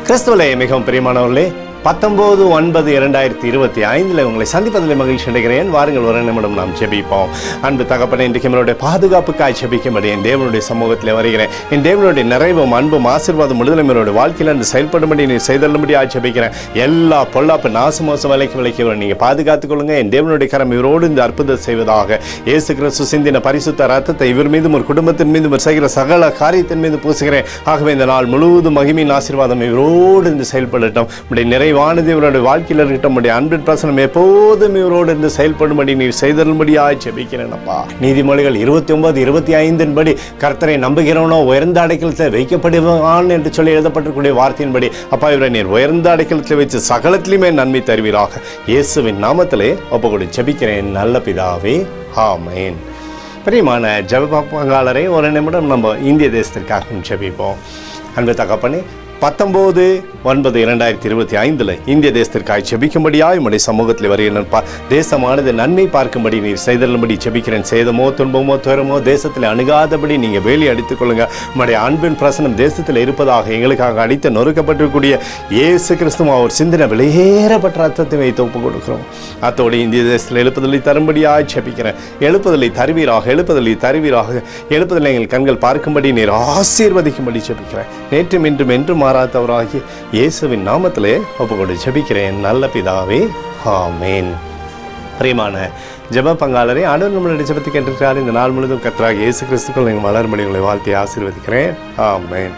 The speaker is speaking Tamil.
கிறிஸ்துவிலே மிகவும் பிரியமானவர்களே, 19/9/2025 உங்களை சந்திப்பதில் மகிழ்ச்சி அடைகிறேன். வாருங்கள், ஒரு நிமிடம் நாம் ஜெபிப்போம். அன்பு தகப்பனே, இன்றைக்கு நம்மளுடைய பாதுகாப்புக்காய் ஜெபிக்கும்படி என் தேவனுடைய சமூகத்தில் வருகிறேன். என் தேவனுடைய நிறைவும் அன்பும் ஆசீர்வாதம் விடுதலை என்னுடைய வாழ்க்கையில் அந்த செயல்படும்படி நீ செய்தல்லும்படியாக ஜெபிக்கிறேன். எல்லா பொல்லாப்பு நாசமோசம் விலைக்கு நீங்கள் பாதுகாத்துக் கொள்ளுங்க. என் தேவனுடைய கரம் இவரோடு இந்த அற்புதம் செய்வதாக. இயேசு கிறிஸ்து சிந்தின பரிசுத்த ரத்தத்தை இவர் மீதும் ஒரு குடும்பத்தின் மீதும் செய்கிற சகல காரியத்தின் மீது பூசுகிறேன். ஆகவே இந்த நாள் முழுவதும் மகிமையின் ஆசீர்வாதம் இவரோடு இருந்து செயல்படட்டும். உடைய நிறைவானது இவருடைய வாழ்க்கையில் இருக்கட்டும். உடைய அன்பின் பிரசனம் எப்போதும் இவரோடு இருந்து செயல்படும்படி நீர் செய்தல்படியாய் ஜெபிக்கிறேன். அப்பா, நீதிமொழிகள் 29:25 படி கர்த்தரை நம்புகிறவனோ உயர்ந்த அடைக்கலத்தில் வைக்கப்படுவான் என்று சொல்லி எழுதப்பட்டிருக்கூடிய வார்த்தையின்படி அப்பா, இவரை நீர் உயர்ந்த அடைக்கலத்தில் வைத்து சகலத்திலுமே நன்மை தருவீராக. இயேசுவின் நாமத்திலே ஒப்புக்கொடு ஜெபிக்கிறேன் நல்ல பிதாவே, ஆமென். பிரியமான ஜெப பங்காளரை ஒரு நிமிடம் நம்ம இந்திய தேசத்திற்காக ஜெபிப்போம். அன்பு தகப்பனே, 19/9/2025 இந்திய தேசத்திற்காக ஜெபிக்கும்படியாய் உம்முடைய சமூகத்தில் வருகிறேன். தேசமானது நன்மை பார்க்கும்படி நீர் செய்தல்லும்படி ஜெபிக்கிறேன். சேதமோ துன்பமோ துயரமோ தேசத்தில் அணுகாதபடி நீங்கள் வேலி அடித்துக் கொள்ளுங்க. உம்முடைய அன்பின் பிரசனம் தேசத்தில் இருப்பதாக எங்களுக்காக அடித்து நொறுக்கப்பட்டிருக்கூடிய இயேசு கிறிஸ்துவ அவர் சிந்தனை வெளியேறப்பட்ட ரத்தத்தை வைத்து ஒப்புக் கொடுக்கிறோம். அத்தோடு இந்திய தேசத்தில் எழுப்புதலை தரும்படியாய் ஜெபிக்கிறேன். எழுப்புதலை தருவீராக, எழுப்புதலை தருவீராக. எழுப்புதலை எங்கள் கண்கள் பார்க்கும்படி நீர் ஆசீர்வதிக்கும்படி ஜெபிக்கிறேன். நேற்றும் இன்றும் என்றும் மாறாதவராகி இயேசுவின் நாமத்திலே ஒப்புக்கொண்டு ஜெபிக்கிறேன் நல்ல பிதாவே, ஆமென். பிரியமான ஜெப பங்காளரை, ஆண்டவர் நம்மளுடைய ஜெபத்தை கேட்டிருக்கிறார். இந்த நாள் முழுவதும் கர்த்தராகிய இயேசு கிறிஸ்துக்குள் நீங்கள் மலர்மொழி உங்களை வாழ்த்தி ஆசீர்வதிக்கிறேன். ஆமென்.